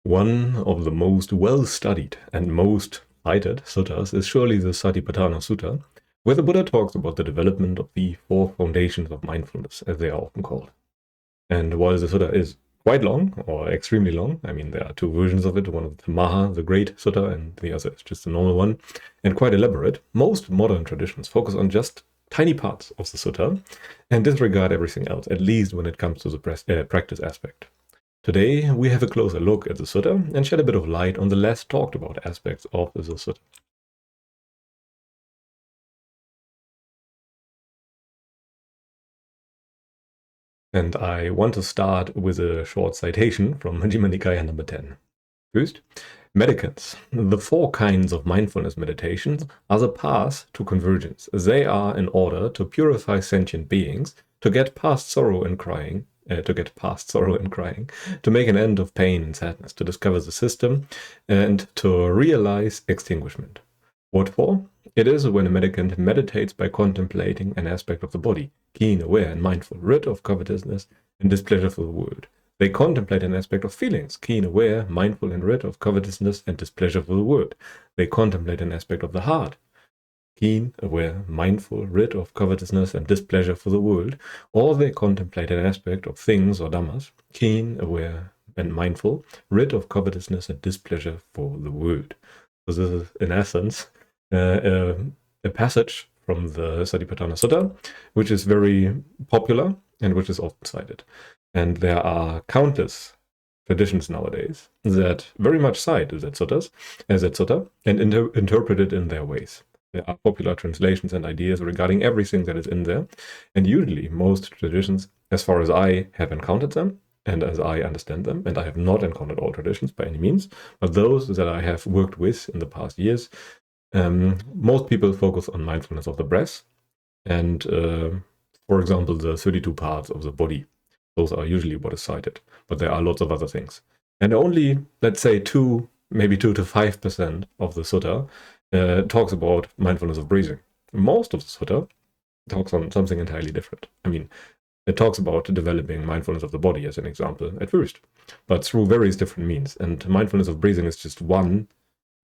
One of the most well-studied and most cited suttas is surely the Satipatthana Sutta, where the Buddha talks about the development of the four foundations of mindfulness, as they are often called. And while the sutta is quite long, or extremely long, I mean, there are two versions of it. One is the Maha, the Great Sutta, and the other is just a normal one, and quite elaborate. Most modern traditions focus on just tiny parts of the sutta and disregard everything else, at least when it comes to the practice aspect. Today, we have a closer look at the sutta and shed a bit of light on the less talked about aspects of the sutta. And I want to start with a short citation from Majjhima Nikaya number 10. First, medicants. The four kinds of mindfulness meditations are the path to convergence. They are in order to purify sentient beings, to get past sorrow and crying, to make an end of pain and sadness, to discover the system, and to realize extinguishment. What for? It is when a medicant meditates by contemplating an aspect of the body, keen, aware, and mindful, rid of covetousness and displeasure for the world. They contemplate an aspect of feelings, keen, aware, mindful, and rid of covetousness and displeasure for the world. They contemplate an aspect of the heart, keen, aware, mindful, rid of covetousness and displeasure for the world, or they contemplate an aspect of things or dhammas, keen, aware, and mindful, rid of covetousness and displeasure for the world. So this is, in essence, a passage from the Satipatthana Sutta, which is very popular and which is often cited. And there are countless traditions nowadays that very much cite that sutta and interpret it in their ways. There are popular translations and ideas regarding everything that is in there. And usually most traditions, as far as I have encountered them, and as I understand them, and I have not encountered all traditions by any means, but those that I have worked with in the past years, most people focus on mindfulness of the breath and, for example, the 32 parts of the body. Those are usually what is cited, but there are lots of other things. And only, let's say, maybe 2 to 5% of the sutta talks about mindfulness of breathing. Most of the sutta talks on something entirely different. I mean, it talks about developing mindfulness of the body as an example at first, but through various different means. And mindfulness of breathing is just one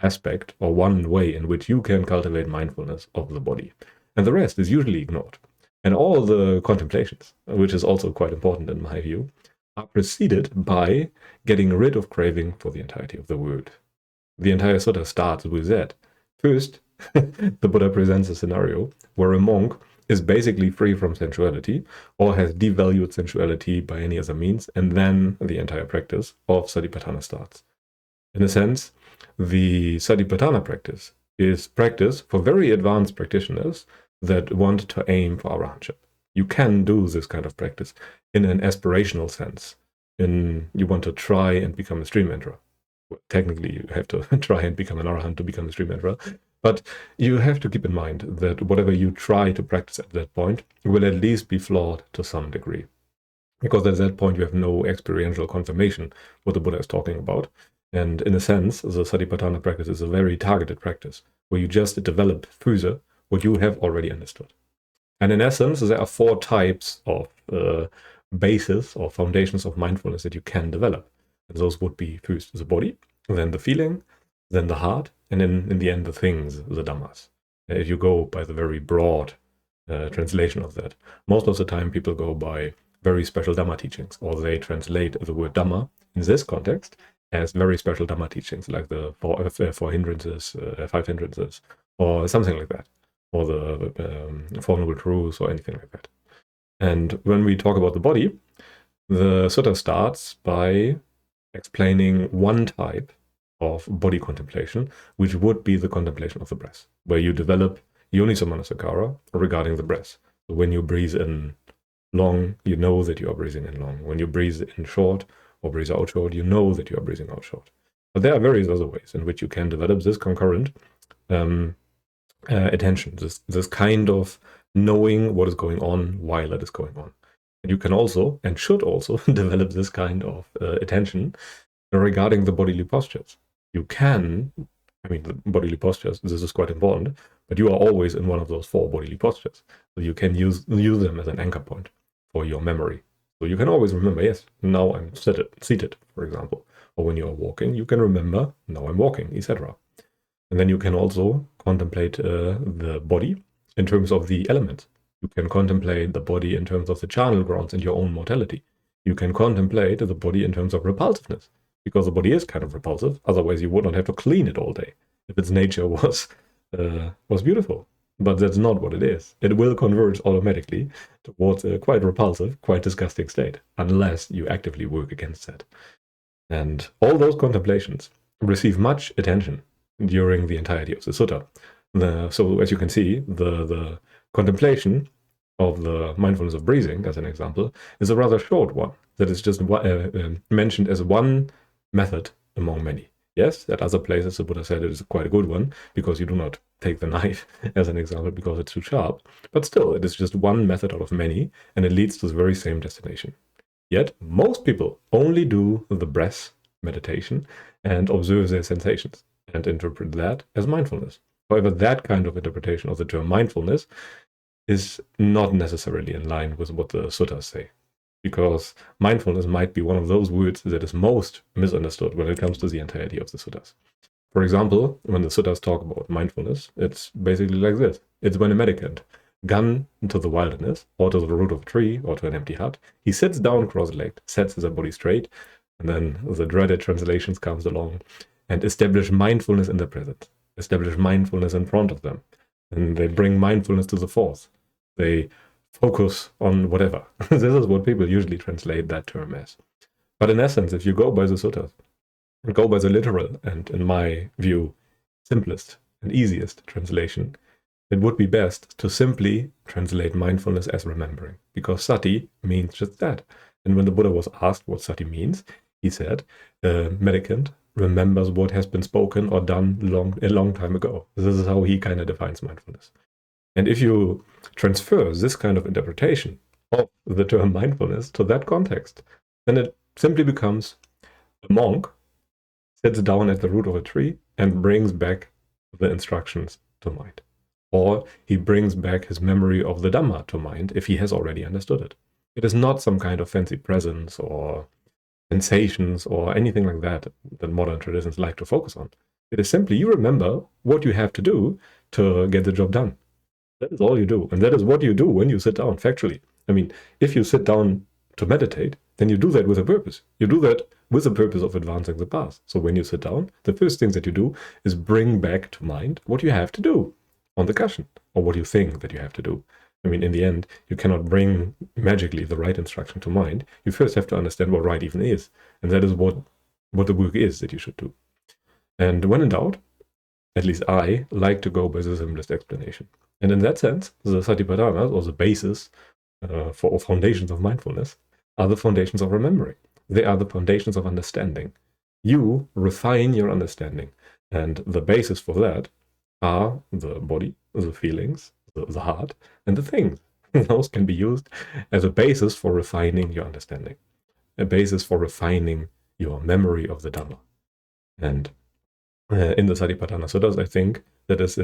aspect or one way in which you can cultivate mindfulness of the body. And the rest is usually ignored. And all the contemplations, which is also quite important in my view, are preceded by getting rid of craving for the entirety of the world. The entire sutta starts with that. First, the Buddha presents a scenario where a monk is basically free from sensuality or has devalued sensuality by any other means, and then the entire practice of Satipatthana starts. In a sense, the Satipatthana practice is practice for very advanced practitioners that want to aim for arahantship. You can do this kind of practice in an aspirational sense. You want to try and become a stream enterer. Well, technically, you have to try and become an arahant to become a stream enterer. But you have to keep in mind that whatever you try to practice at that point will at least be flawed to some degree. Because at that point, you have no experiential confirmation what the Buddha is talking about. And in a sense, the Satipatthana practice is a very targeted practice, where you just develop further what you have already understood. And in essence, there are four types of bases or foundations of mindfulness that you can develop. And those would be first the body, then the feeling, then the heart, and then in the end the things, the dhammas. If you go by the very broad translation of that, most of the time people go by very special Dhamma teachings, or they translate the word Dhamma in this context as very special Dhamma teachings, like the four hindrances, 5 hindrances, or something like that, or the Four Noble Truths, or anything like that. And when we talk about the body, the sutta starts by explaining one type of body contemplation, which would be the contemplation of the breath, where you develop Yonisamanasikara regarding the breath. So when you breathe in long, you know that you are breathing in long. When you breathe in short or breathe out short, you know that you are breathing out short. But there are various other ways in which you can develop this concurrent attention, this kind of knowing what is going on while it is going on. And you can also, and should also, develop this kind of attention regarding the bodily postures. You can, the bodily postures, this is quite important, but you are always in one of those four bodily postures. So you can use them as an anchor point for your memory. So you can always remember, yes, now I'm seated, for example, Or when you are walking, you can remember, now I'm walking, etc. And then you can also contemplate the body in terms of the elements. You can contemplate the body in terms of the charnel grounds and your own mortality. You can contemplate the body in terms of repulsiveness, because the body is kind of repulsive. Otherwise, you would not have to clean it all day if its nature was beautiful. But that's not what it is. It will converge automatically towards a quite repulsive, quite disgusting state, unless you actively work against that. And all those contemplations receive much attention during the entirety of the sutta. So as you can see, the contemplation of the mindfulness of breathing, as an example, is a rather short one that is just mentioned as one method among many. Yes, at other places the Buddha said it is quite a good one, because you do not take the knife as an example because it's too sharp. But still, it is just one method out of many, and it leads to the very same destination. Yet, most people only do the breath meditation and observe their sensations and interpret that as mindfulness. However, that kind of interpretation of the term mindfulness is not necessarily in line with what the suttas say, because mindfulness might be one of those words that is most misunderstood when it comes to the entirety of the suttas. For example, when the suttas talk about mindfulness, it's basically like this. It's when a mendicant gone into the wilderness, or to the root of a tree, or to an empty hut, he sits down cross-legged, sets his body straight, and then the dreaded translations comes along and establish mindfulness in the present, establish mindfulness in front of them, and they bring mindfulness to the force. They focus on whatever. This is what people usually translate that term as. But in essence, if you go by the suttas, and go by the literal, and in my view, simplest and easiest translation, it would be best to simply translate mindfulness as remembering, because sati means just that. And when the Buddha was asked what sati means, he said, a mendicant remembers what has been spoken or done a long time ago. This is how he kind of defines mindfulness. And if you transfer this kind of interpretation of the term mindfulness to that context, then it simply becomes a monk sits down at the root of a tree and brings back the instructions to mind. Or he brings back his memory of the Dhamma to mind if he has already understood it. It is not some kind of fancy presence or sensations or anything like that that modern traditions like to focus on. It is simply you remember what you have to do to get the job done. That is all you do. And that is what you do when you sit down, factually. I mean, if you sit down to meditate, then you do that with a purpose. You do that with the purpose of advancing the path. So when you sit down, the first thing that you do is bring back to mind what you have to do on the cushion, or what you think that you have to do. I mean, in the end, you cannot bring magically the right instruction to mind. You first have to understand what right even is. And that is what the work is that you should do. And when in doubt, at least I like to go by the simplest explanation. And in that sense, the Satipatthanas, or the basis for foundations of mindfulness, are the foundations of remembering. They are the foundations of understanding. You refine your understanding. And the basis for that are the body, the feelings, the heart, and the things. Those can be used as a basis for refining your understanding, a basis for refining your memory of the Dhamma. And in the Satipatthana Suttas, I think that is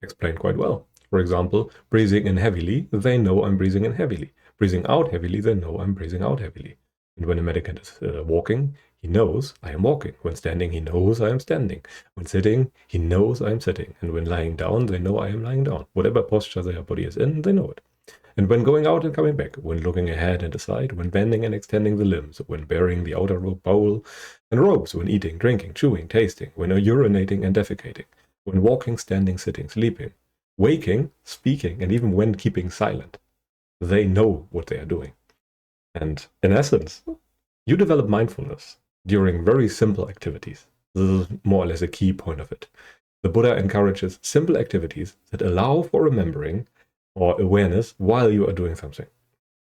explained quite well. For example, breathing in heavily, they know I'm breathing in heavily. Breathing out heavily, they know I'm breathing out heavily. And when a mendicant is walking, he knows I am walking. When standing, he knows I am standing. When sitting, he knows I am sitting. And when lying down, they know I am lying down. Whatever posture their body is in, they know it. And when going out and coming back, when looking ahead and aside, when bending and extending the limbs, when bearing the outer rope bowl and robes, when eating, drinking, chewing, tasting, when urinating and defecating, when walking, standing, sitting, sleeping, waking, speaking, and even when keeping silent, they know what they are doing. And in essence, you develop mindfulness during very simple activities. This is more or less a key point of it. The Buddha encourages simple activities that allow for remembering or awareness while you are doing something.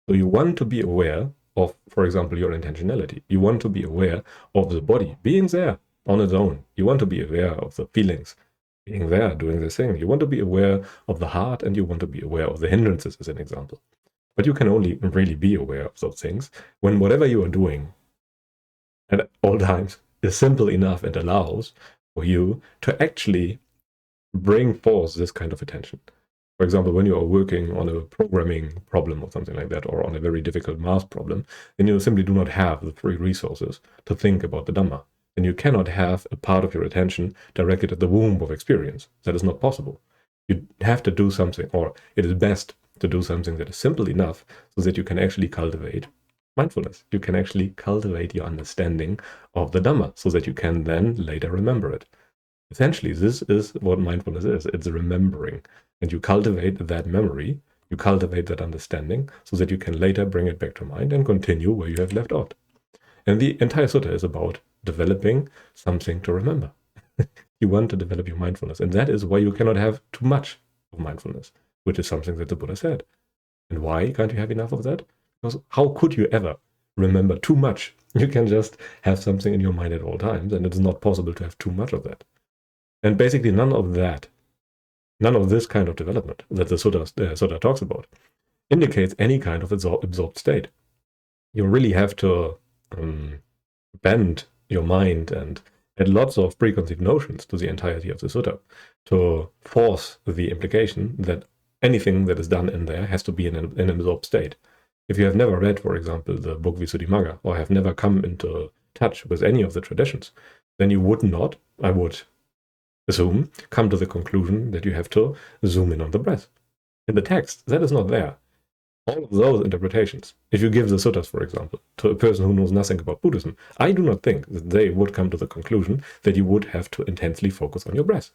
So you want to be aware of, for example, your intentionality. You want to be aware of the body being there on its own. You want to be aware of the feelings being there, doing the thing. You want to be aware of the heart, and you want to be aware of the hindrances, as an example. But you can only really be aware of those things when whatever you are doing at all times is simple enough and allows for you to actually bring forth this kind of attention. For example, when you are working on a programming problem or something like that, or on a very difficult math problem, then you simply do not have the free resources to think about the Dhamma. then you cannot have a part of your attention directed at the womb of experience. That is not possible. You have to do something, or it is best to do something that is simple enough so that you can actually cultivate mindfulness. You can actually cultivate your understanding of the Dhamma so that you can then later remember it. Essentially, this is what mindfulness is. It's remembering. And you cultivate that memory, you cultivate that understanding so that you can later bring it back to mind and continue where you have left off. And the entire sutta is about developing something to remember. You want to develop your mindfulness. And that is why you cannot have too much of mindfulness, which is something that the Buddha said. And why can't you have enough of that? Because how could you ever remember too much? You can just have something in your mind at all times, and it's not possible to have too much of that. And basically none of this kind of development that the sutta talks about indicates any kind of absorbed state. You really have to bend your mind and add lots of preconceived notions to the entirety of the sutta to force the implication that anything that is done in there has to be in an absorbed state. If you have never read, for example, the book Visuddhimagga, or have never come into touch with any of the traditions, then you would not, I would assume, come to the conclusion that you have to zoom in on the breath. In the text, that is not there. All of those interpretations, if you give the suttas, for example, to a person who knows nothing about Buddhism, I do not think that they would come to the conclusion that you would have to intensely focus on your breath.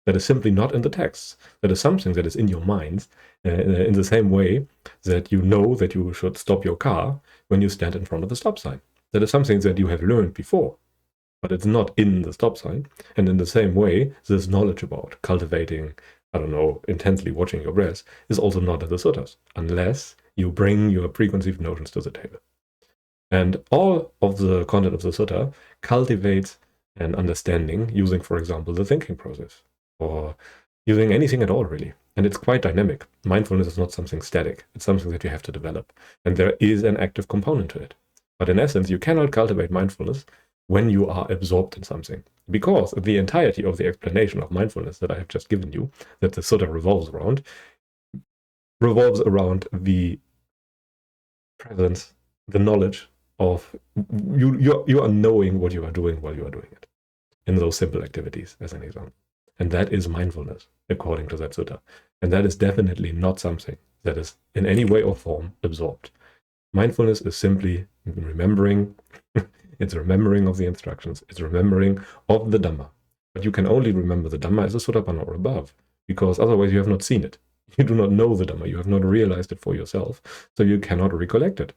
That is simply not in the texts. That is something that is in your minds in the same way that you know that you should stop your car when you stand in front of a stop sign. That is something that you have learned before, but it's not in the stop sign. And in the same way, this knowledge about cultivating, intensely watching your breath is also not in the suttas, unless you bring your preconceived notions to the table. And all of the content of the sutta cultivates an understanding using, for example, the thinking process, or using anything at all, really. And it's quite dynamic. Mindfulness is not something static. It's something that you have to develop. And there is an active component to it. But in essence, you cannot cultivate mindfulness when you are absorbed in something. Because the entirety of the explanation of mindfulness that I have just given you, that the sutta revolves around the presence, the knowledge of you are knowing what you are doing while you are doing it. In those simple activities, as an example. And that is mindfulness, according to that sutta. And that is definitely not something that is in any way or form absorbed. Mindfulness is simply remembering. It's remembering of the instructions. It's remembering of the Dhamma. But you can only remember the Dhamma as a Sotapanna or above, because otherwise you have not seen it. You do not know the Dhamma. You have not realized it for yourself, so you cannot recollect it.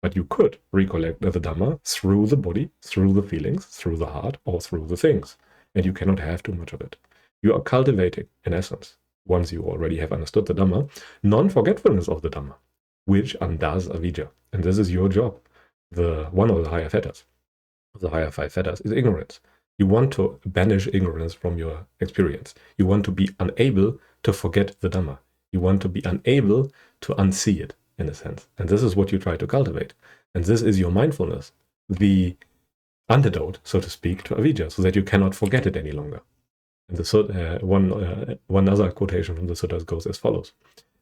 But you could recollect the Dhamma through the body, through the feelings, through the heart, or through the things. And you cannot have too much of it. You are cultivating, in essence, once you already have understood the Dhamma, non-forgetfulness of the Dhamma, which undoes avidya. And this is your job. One of the higher fetters, the higher 5 fetters, is ignorance. You want to banish ignorance from your experience. You want to be unable to forget the Dhamma. You want to be unable to unsee it, in a sense. And this is what you try to cultivate. And this is your mindfulness, the antidote, so to speak, to avidya, so that you cannot forget it any longer. And one other quotation from the suttas goes as follows.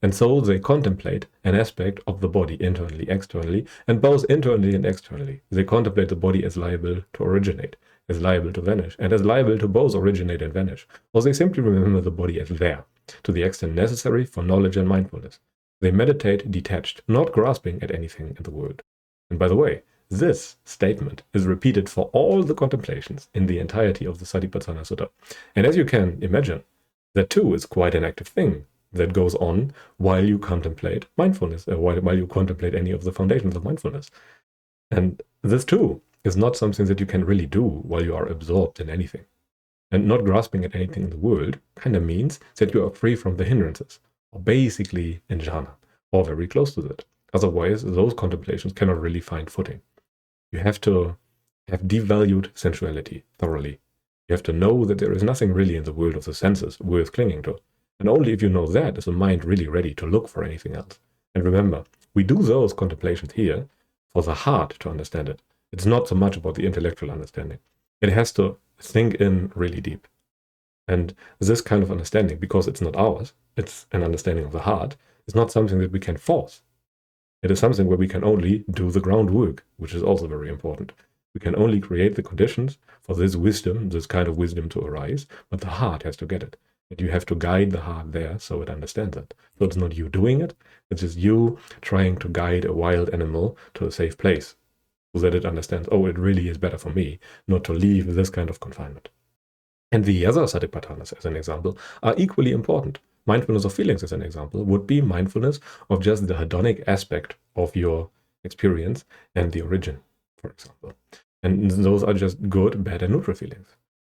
And so they contemplate an aspect of the body internally, externally, and both internally and externally. They contemplate the body as liable to originate, as liable to vanish, and as liable to both originate and vanish. Or they simply remember the body as there, to the extent necessary for knowledge and mindfulness. They meditate detached, not grasping at anything in the world. And by the way, this statement is repeated for all the contemplations in the entirety of the Satipatthana Sutta. And as you can imagine, that too is quite an active thing that goes on while you contemplate mindfulness, while you contemplate any of the foundations of mindfulness. And this too is not something that you can really do while you are absorbed in anything. And not grasping at anything in the world kind of means that you are free from the hindrances, or basically in jhana, or very close to that. Otherwise, those contemplations cannot really find footing. You have to have devalued sensuality thoroughly. You have to know that there is nothing really in the world of the senses worth clinging to. And only if you know that is the mind really ready to look for anything else. And remember, we do those contemplations here for the heart to understand it. It's not so much about the intellectual understanding. It has to sink in really deep. And this kind of understanding, because it's not ours, it's an understanding of the heart, is not something that we can force. It is something where we can only do the groundwork, which is also very important. We can only create the conditions for this wisdom, this kind of wisdom to arise, but the heart has to get it. And you have to guide the heart there so it understands it. So it's not you doing it, it's just you trying to guide a wild animal to a safe place so that it understands, oh, it really is better for me not to leave this kind of confinement. And the other satipatthanas, as an example, are equally important. Mindfulness of feelings, as an example, would be mindfulness of just the hedonic aspect of your experience and the origin, for example. And those are just good, bad, and neutral feelings.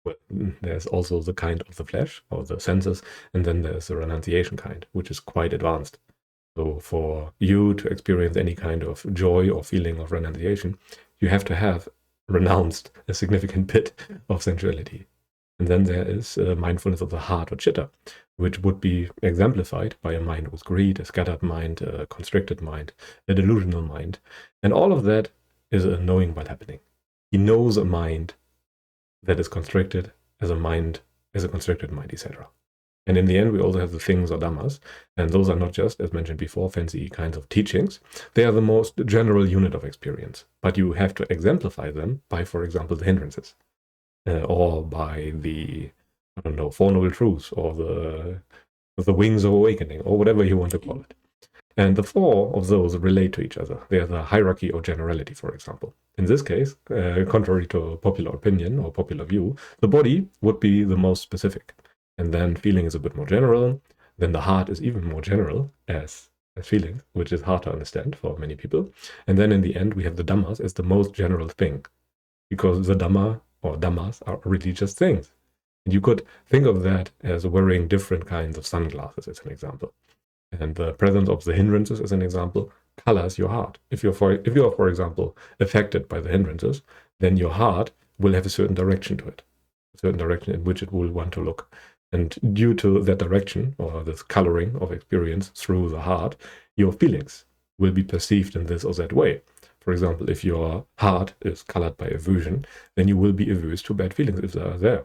Well, there's also the kind of the flesh, or the senses, and then there's the renunciation kind, which is quite advanced. So for you to experience any kind of joy or feeling of renunciation, you have to have renounced a significant bit of sensuality. And then there is mindfulness of the heart, or chitta, which would be exemplified by a mind with greed, a scattered mind, a constricted mind, a delusional mind. And all of that is a knowing while happening. He knows a mind that is constricted as a constricted mind, etc. And in the end, we also have the things or dhammas, and those are not just, as mentioned before, fancy kinds of teachings. They are the most general unit of experience, but you have to exemplify them by, for example, the hindrances, or by the, Four Noble Truths, or the Wings of Awakening, or whatever you want to call it. And the four of those relate to each other. They are the hierarchy or generality, for example. In this case, contrary to popular opinion or popular view, the body would be the most specific. And then feeling is a bit more general. Then the heart is even more general as feeling, which is hard to understand for many people. And then in the end, we have the dhammas as the most general thing, because the dhamma or dhammas are really just things. And you could think of that as wearing different kinds of sunglasses, as an example. And the presence of the hindrances, as an example, colors your heart. If you are, for example, affected by the hindrances, then your heart will have a certain direction to it, a certain direction in which it will want to look. And due to that direction, or this coloring of experience through the heart, your feelings will be perceived in this or that way. For example, if your heart is colored by aversion, then you will be averse to bad feelings if they are there.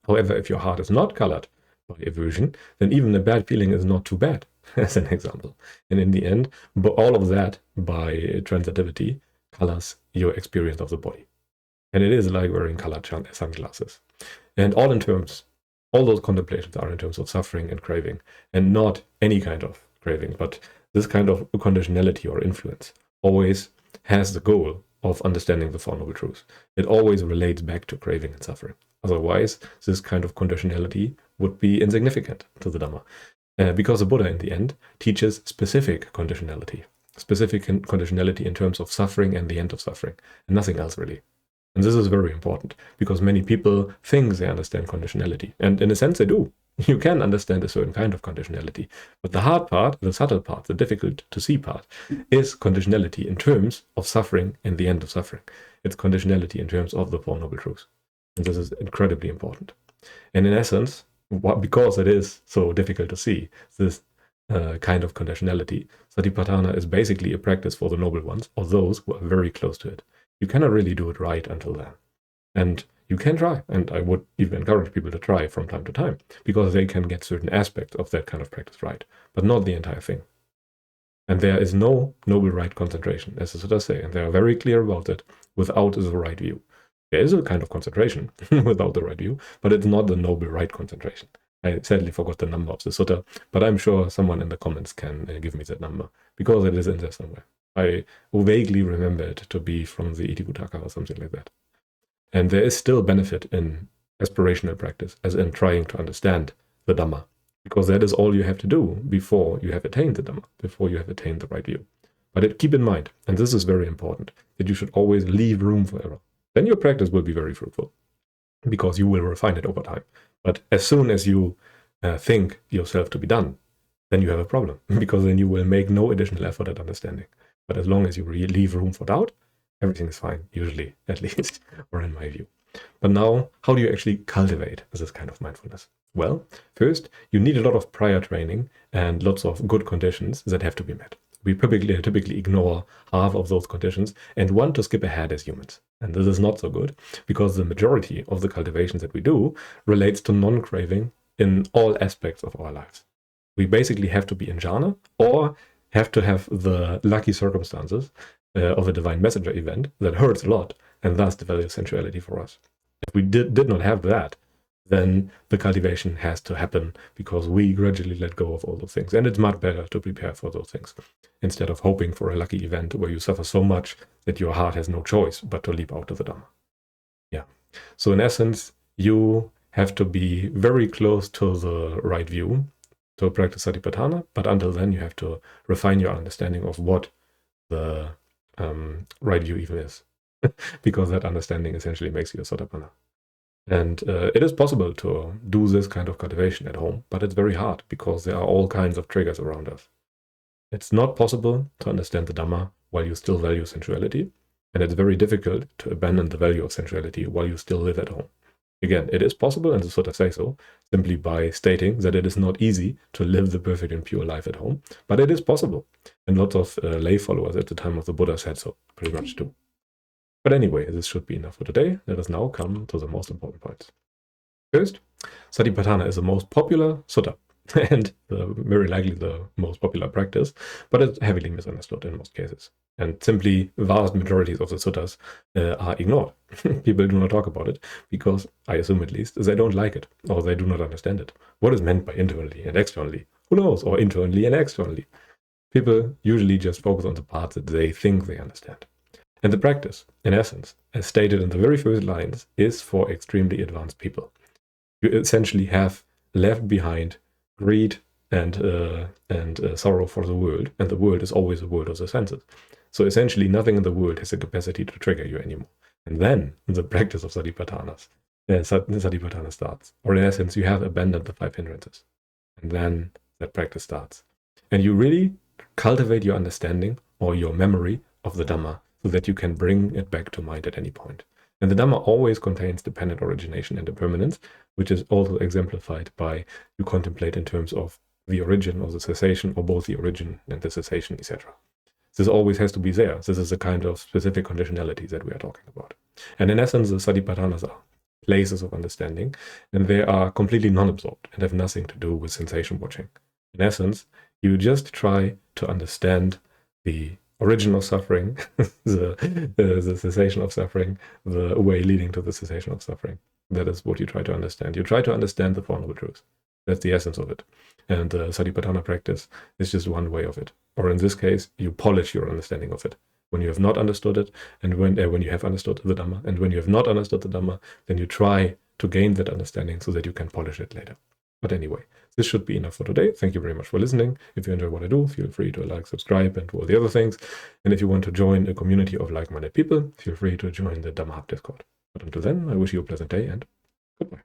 However, if your heart is not colored by aversion, then even a bad feeling is not too bad, as an example. And in the end, all of that, by transitivity, colors your experience of the body. And it is like wearing colored sunglasses. And all those contemplations are in terms of suffering and craving, and not any kind of craving, but this kind of conditionality or influence always has the goal of understanding the Four Noble Truths. It always relates back to craving and suffering. Otherwise, this kind of conditionality would be insignificant to the Dhamma. Because the Buddha, in the end, teaches specific conditionality in terms of suffering and the end of suffering, and nothing else really. And this is very important, because many people think they understand conditionality, and in a sense they do. You can understand a certain kind of conditionality, but the hard part, the subtle part, the difficult to see part, is conditionality in terms of suffering and the end of suffering. It's conditionality in terms of the Four Noble Truths. And this is incredibly important. And in essence, because it is so difficult to see this kind of conditionality, Satipatthana is basically a practice for the noble ones, or those who are very close to it. You cannot really do it right until then. And you can try, and I would even encourage people to try from time to time, because they can get certain aspects of that kind of practice right, but not the entire thing. And there is no noble right concentration, as the Suttas say, and they are very clear about it, without the right view. There is a kind of concentration without the right view, but it's not the noble right concentration. I sadly forgot the number of the sutta, but I'm sure someone in the comments can give me that number, because it is in there somewhere. I vaguely remember it to be from the Itikutaka or something like that. And there is still benefit in aspirational practice, as in trying to understand the Dhamma, because that is all you have to do before you have attained the Dhamma, before you have attained the right view. But keep in mind, and this is very important, that you should always leave room for error. Then your practice will be very fruitful, because you will refine it over time. But as soon as you think yourself to be done, then you have a problem, because then you will make no additional effort at understanding. But as long as you leave room for doubt, everything is fine, usually, at least, or in my view. But now, how do you actually cultivate this kind of mindfulness? Well, first, you need a lot of prior training and lots of good conditions that have to be met. We typically ignore half of those conditions and want to skip ahead as humans. And this is not so good, because the majority of the cultivations that we do relates to non-craving in all aspects of our lives. We basically have to be in jhana, or have to have the lucky circumstances of a divine messenger event that hurts a lot, and thus the value of sensuality for us. If we did not have that, then the cultivation has to happen because we gradually let go of all those things. And it's much better to prepare for those things instead of hoping for a lucky event where you suffer so much that your heart has no choice but to leap out of the Dhamma. Yeah. So in essence, you have to be very close to the right view to practice Satipatthana, but until then you have to refine your understanding of what the right view even is, because that understanding essentially makes you a Sotapanna. And it is possible to do this kind of cultivation at home, but it's very hard because there are all kinds of triggers around us. It's not possible to understand the Dhamma while you still value sensuality, and it's very difficult to abandon the value of sensuality while you still live at home. Again, it is possible, and the Sutta say so, simply by stating that it is not easy to live the perfect and pure life at home, but it is possible. And lots of lay followers at the time of the Buddha said so, pretty much too. But anyway, this should be enough for today. Let us now come to the most important points. First, Satipatthana is the most popular sutta, and very likely the most popular practice, but it's heavily misunderstood in most cases. And simply vast majorities of the suttas are ignored. People do not talk about it because, I assume at least, they don't like it or they do not understand it. What is meant by internally and externally? Who knows? Or internally and externally? People usually just focus on the parts that they think they understand. And the practice, in essence, as stated in the very first lines, is for extremely advanced people. You essentially have left behind greed and sorrow for the world, and the world is always the world of the senses. So essentially nothing in the world has the capacity to trigger you anymore. And then the practice of Satipatthana starts. Or in essence, you have abandoned the 5 hindrances. And then that practice starts. And you really cultivate your understanding or your memory of the Dhamma so that you can bring it back to mind at any point. And the Dhamma always contains dependent origination and impermanence, which is also exemplified by you contemplate in terms of the origin or the cessation, or both the origin and the cessation, etc. This always has to be there. This is a kind of specific conditionality that we are talking about. And in essence, the Satipatthanas are places of understanding, and they are completely non-absorbed and have nothing to do with sensation watching. In essence, you just try to understand the origin of suffering, the cessation of suffering, the way leading to the cessation of suffering. That is what you try to understand. You try to understand the Four Noble Truths. That's the essence of it. And the Satipatthana practice is just one way of it. Or in this case, you polish your understanding of it. When you have not understood it, and when you have understood the Dhamma, and when you have not understood the Dhamma, then you try to gain that understanding so that you can polish it later. But anyway, this should be enough for today. Thank you very much for listening. If you enjoy what I do, feel free to like, subscribe, and do all the other things. And if you want to join a community of like-minded people, feel free to join the Dhamma Hub Discord. But until then, I wish you a pleasant day and goodbye.